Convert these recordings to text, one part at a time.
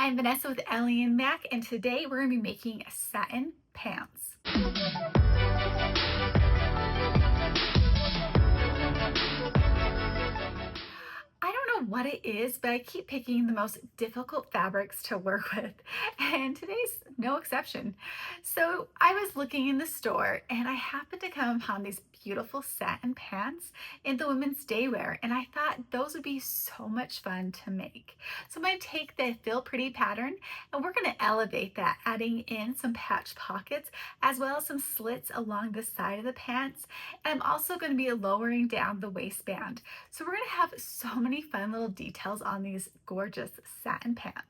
I'm Vanessa with Ellie and Mac, and today we're going to be making satin pants. I don't know what it is, but I keep picking the most difficult fabrics to work with, and today's no exception. So I was looking in the store and I happened to come upon these beautiful satin pants in the women's daywear, and I thought those would be so much fun to make. So I'm going to take the Feel Pretty pattern and we're going to elevate that, adding in some patch pockets as well as some slits along the side of the pants. And I'm also going to be lowering down the waistband. So we're going to have so many fun little details on these gorgeous satin pants.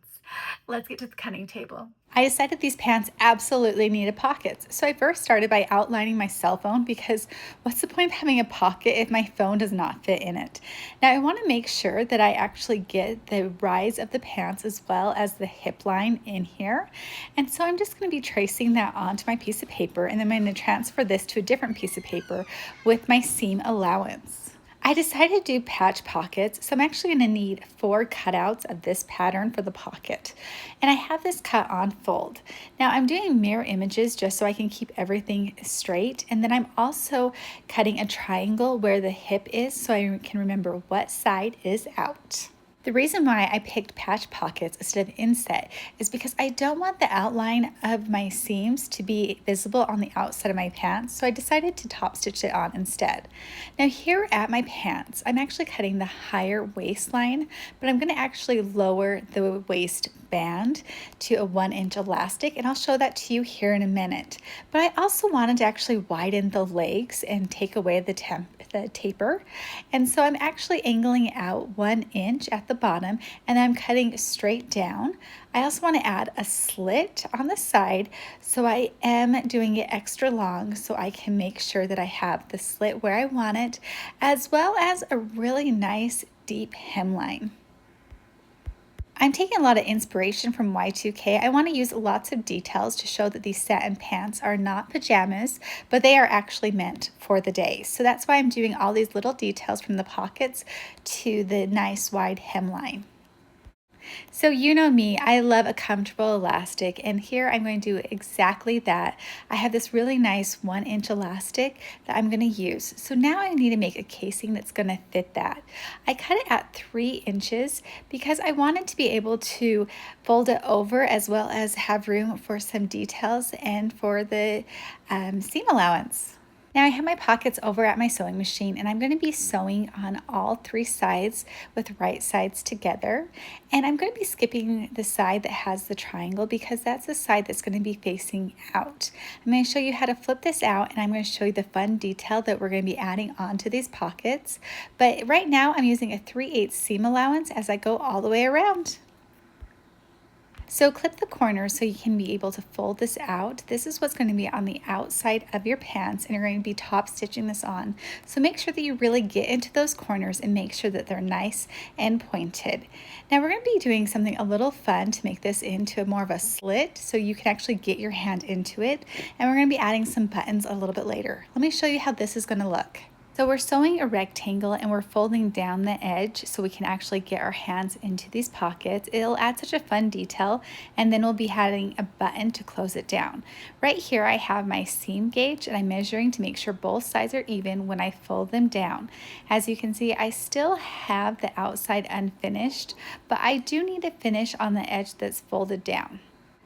Let's get to the cutting table. I decided these pants absolutely needed pockets. So I first started by outlining my cell phone, because what's the point of having a pocket if my phone does not fit in it? Now I want to make sure that I actually get the rise of the pants as well as the hip line in here. And so I'm just going to be tracing that onto my piece of paper, and then I'm going to transfer this to a different piece of paper with my seam allowance. I decided to do patch pockets, so I'm actually going to need 4 cutouts of this pattern for the pocket. And I have this cut on fold. Now I'm doing mirror images just so I can keep everything straight, and then I'm also cutting a triangle where the hip is so I can remember what side is out. The reason why I picked patch pockets instead of inset is because I don't want the outline of my seams to be visible on the outside of my pants, so I decided to top stitch it on instead. Now here at my pants, I'm actually cutting the higher waistline, but I'm going to actually lower the waistband to a 1-inch elastic, and I'll show that to you here in a minute. But I also wanted to actually widen the legs and take away the taper, and so I'm actually angling out 1 inch at the bottom, and I'm cutting straight down. I also want to add a slit on the side, so I am doing it extra long so I can make sure that I have the slit where I want it, as well as a really nice deep hemline. I'm taking a lot of inspiration from Y2K. I want to use lots of details to show that these satin pants are not pajamas, but they are actually meant for the day. So that's why I'm doing all these little details from the pockets to the nice wide hemline. So you know me, I love a comfortable elastic, and here I'm going to do exactly that. I have this really nice 1-inch elastic that I'm going to use. So now I need to make a casing that's going to fit that. I cut it at 3 inches because I wanted to be able to fold it over as well as have room for some details and for the seam allowance. Now I have my pockets over at my sewing machine, and I'm going to be sewing on all 3 sides with right sides together. And I'm going to be skipping the side that has the triangle because that's the side that's going to be facing out. I'm going to show you how to flip this out, and I'm going to show you the fun detail that we're going to be adding onto these pockets. But right now I'm using a 3/8 seam allowance as I go all the way around. So clip the corners so you can be able to fold this out. This is what's going to be on the outside of your pants, and you're going to be top stitching this on. So make sure that you really get into those corners and make sure that they're nice and pointed. Now we're going to be doing something a little fun to make this into more of a slit so you can actually get your hand into it. And we're going to be adding some buttons a little bit later. Let me show you how this is going to look. So we're sewing a rectangle and we're folding down the edge so we can actually get our hands into these pockets. It'll add such a fun detail, and then we'll be adding a button to close it down. Right here I have my seam gauge, and I'm measuring to make sure both sides are even when I fold them down. As you can see, I still have the outside unfinished, but I do need to finish on the edge that's folded down.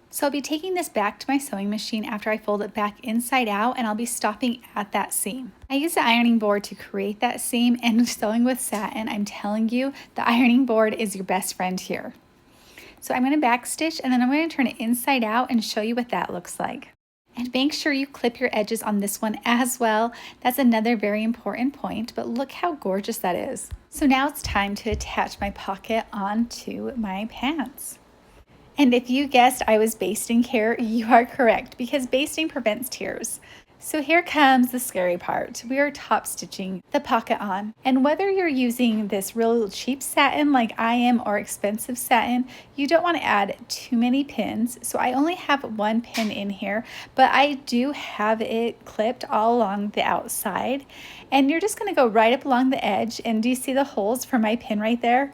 So I'll be taking this back to my sewing machine after I fold it back inside out, and I'll be stopping at that seam. I use the ironing board to create that seam, and sewing with satin, I'm telling you, the ironing board is your best friend here. So I'm going to backstitch, and then I'm going to turn it inside out and show you what that looks like. And make sure you clip your edges on this one as well. That's another very important point, but look how gorgeous that is. So now it's time to attach my pocket onto my pants. And if you guessed I was basting here, you are correct, because basting prevents tears. So here comes the scary part. We are top stitching the pocket on. And whether you're using this real cheap satin like I am or expensive satin, you don't want to add too many pins. So I only have 1 pin in here, but I do have it clipped all along the outside. And you're just going to go right up along the edge. And do you see the holes for my pin right there?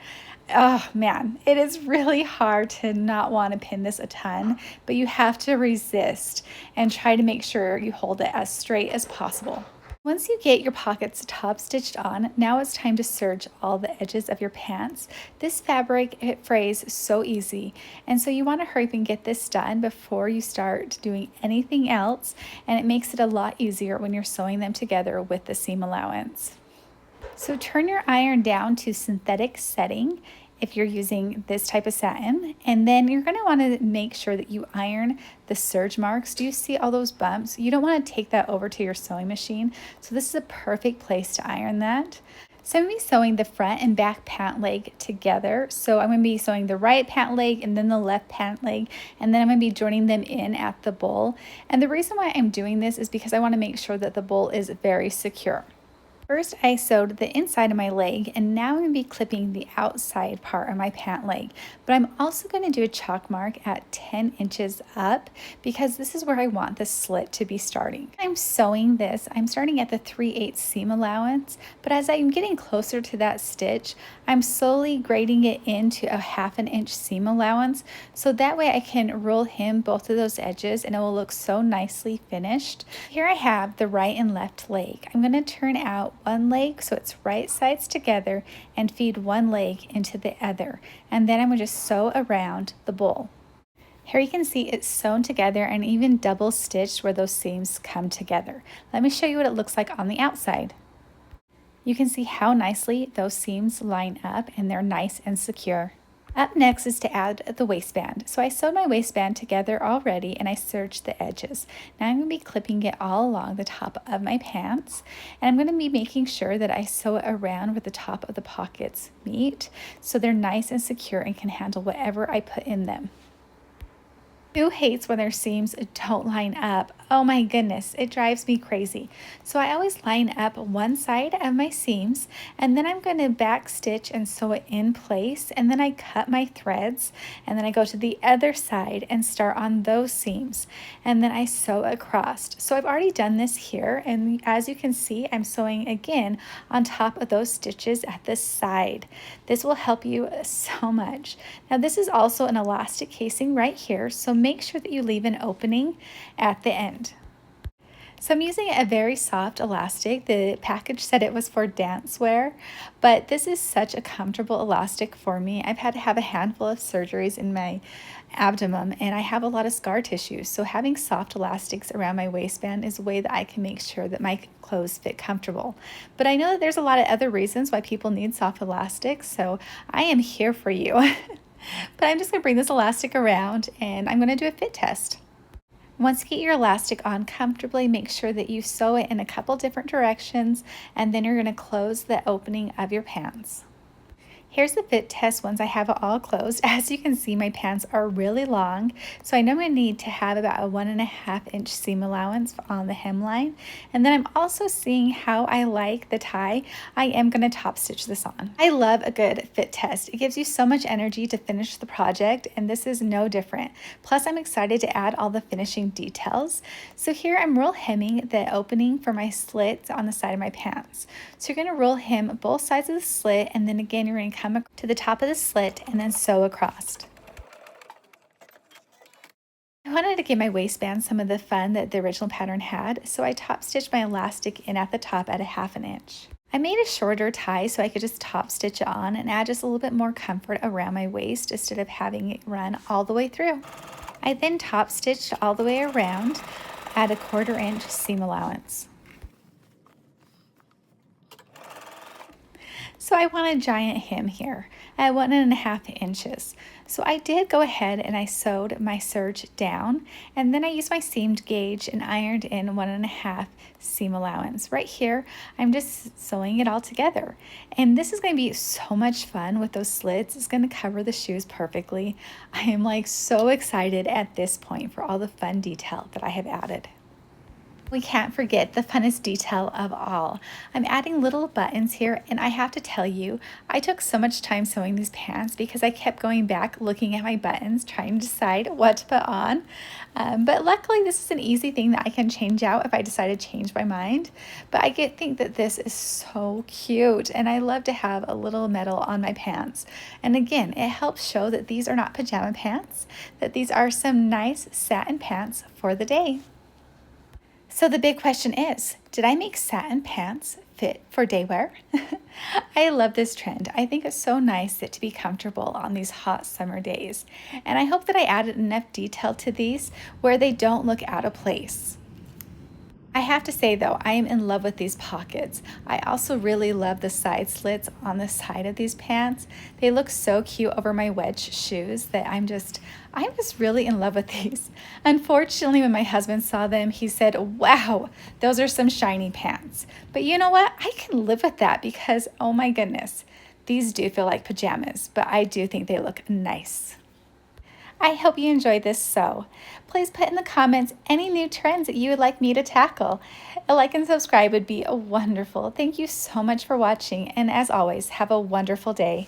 Oh man, it is really hard to not want to pin this a ton, but you have to resist and try to make sure you hold it as straight as possible. Once you get your pockets top stitched on, now it's time to serge all the edges of your pants. This fabric, it frays so easy, and so you want to hurry up and get this done before you start doing anything else, and it makes it a lot easier when you're sewing them together with the seam allowance. So turn your iron down to synthetic setting if you're using this type of satin, and then you're going to want to make sure that you iron the serge marks. Do you see all those bumps? You don't want to take that over to your sewing machine, so this is a perfect place to iron that. So I'm going to be sewing the front and back pant leg together. So I'm going to be sewing the right pant leg and then the left pant leg, and then I'm going to be joining them in at the bowl. And the reason why I'm doing this is because I want to make sure that the bowl is very secure. First, I sewed the inside of my leg, and now I'm going to be clipping the outside part of my pant leg. But I'm also going to do a chalk mark at 10 inches up because this is where I want the slit to be starting. I'm sewing this. I'm starting at the 3/8 seam allowance, but as I'm getting closer to that stitch, I'm slowly grading it into a 1/2 inch seam allowance, so that way I can roll hem both of those edges and it will look so nicely finished. Here I have the right and left leg. I'm going to turn out one leg so it's right sides together and feed one leg into the other, and then I'm going to just sew around the bowl. Here you can see it's sewn together and even double stitched where those seams come together. Let me show you what it looks like on the outside. You can see how nicely those seams line up and they're nice and secure. Up next is to add the waistband. So I sewed my waistband together already and I serged the edges. Now I'm going to be clipping it all along the top of my pants, and I'm going to be making sure that I sew it around where the top of the pockets meet so they're nice and secure and can handle whatever I put in them. Who hates when their seams don't line up? Oh my goodness, it drives me crazy. So I always line up one side of my seams, and then I'm going to back stitch and sew it in place, and then I cut my threads, and then I go to the other side and start on those seams, and then I sew across. So I've already done this here, and as you can see, I'm sewing again on top of those stitches at the side. This will help you so much. Now this is also an elastic casing right here, so make sure that you leave an opening at the end. So I'm using a very soft elastic. The package said it was for dance wear, but this is such a comfortable elastic for me. I've had to have a handful of surgeries in my abdomen and I have a lot of scar tissue. So having soft elastics around my waistband is a way that I can make sure that my clothes fit comfortable. But I know that there's a lot of other reasons why people need soft elastics, so I am here for you. But I'm just going to bring this elastic around and I'm going to do a fit test. Once you get your elastic on comfortably, make sure that you sew it in a couple different directions, and then you're going to close the opening of your pants. Here's the fit test once I have it all closed. As you can see, my pants are really long, so I know I'm going to need to have about a 1.5 inch seam allowance on the hemline. And then I'm also seeing how I like the tie. I am going to top stitch this on. I love a good fit test. It gives you so much energy to finish the project, and this is no different. Plus, I'm excited to add all the finishing details. So here I'm roll hemming the opening for my slits on the side of my pants. So you're going to roll hem both sides of the slit, and then again you're going to come to the top of the slit and then sew across. I wanted to give my waistband some of the fun that the original pattern had, so I top stitched my elastic in at the top at a 1/2 inch. I made a shorter tie so I could just top stitch it on and add just a little bit more comfort around my waist instead of having it run all the way through. I then top stitched all the way around at a 1/4 inch seam allowance. So I want a giant hem here at 1.5 inches. So I did go ahead and I sewed my serge down, and then I used my seamed gauge and ironed in 1.5 seam allowance. Right here, I'm just sewing it all together. And this is going to be so much fun with those slits. It's going to cover the shoes perfectly. I am like so excited at this point for all the fun detail that I have added. We can't forget the funnest detail of all. I'm adding little buttons here, and I have to tell you, I took so much time sewing these pants because I kept going back looking at my buttons, trying to decide what to put on. But luckily, this is an easy thing that I can change out if I decide to change my mind. But think that this is so cute, and I love to have a little medal on my pants. And again, it helps show that these are not pajama pants, that these are some nice satin pants for the day. So the big question is, did I make satin pants fit for day wear? I love this trend. I think it's so nice to be comfortable on these hot summer days. And I hope that I added enough detail to these where they don't look out of place. I have to say though, I am in love with these pockets. I also really love the side slits on the side of these pants. They look so cute over my wedge shoes that I'm just really in love with these. Unfortunately, when my husband saw them, he said, "Wow, those are some shiny pants." But you know what? I can live with that because, oh my goodness, these do feel like pajamas, but I do think they look nice. I hope you enjoyed this sew. Please put in the comments any new trends that you would like me to tackle. A like and subscribe would be wonderful. Thank you so much for watching, and as always, have a wonderful day.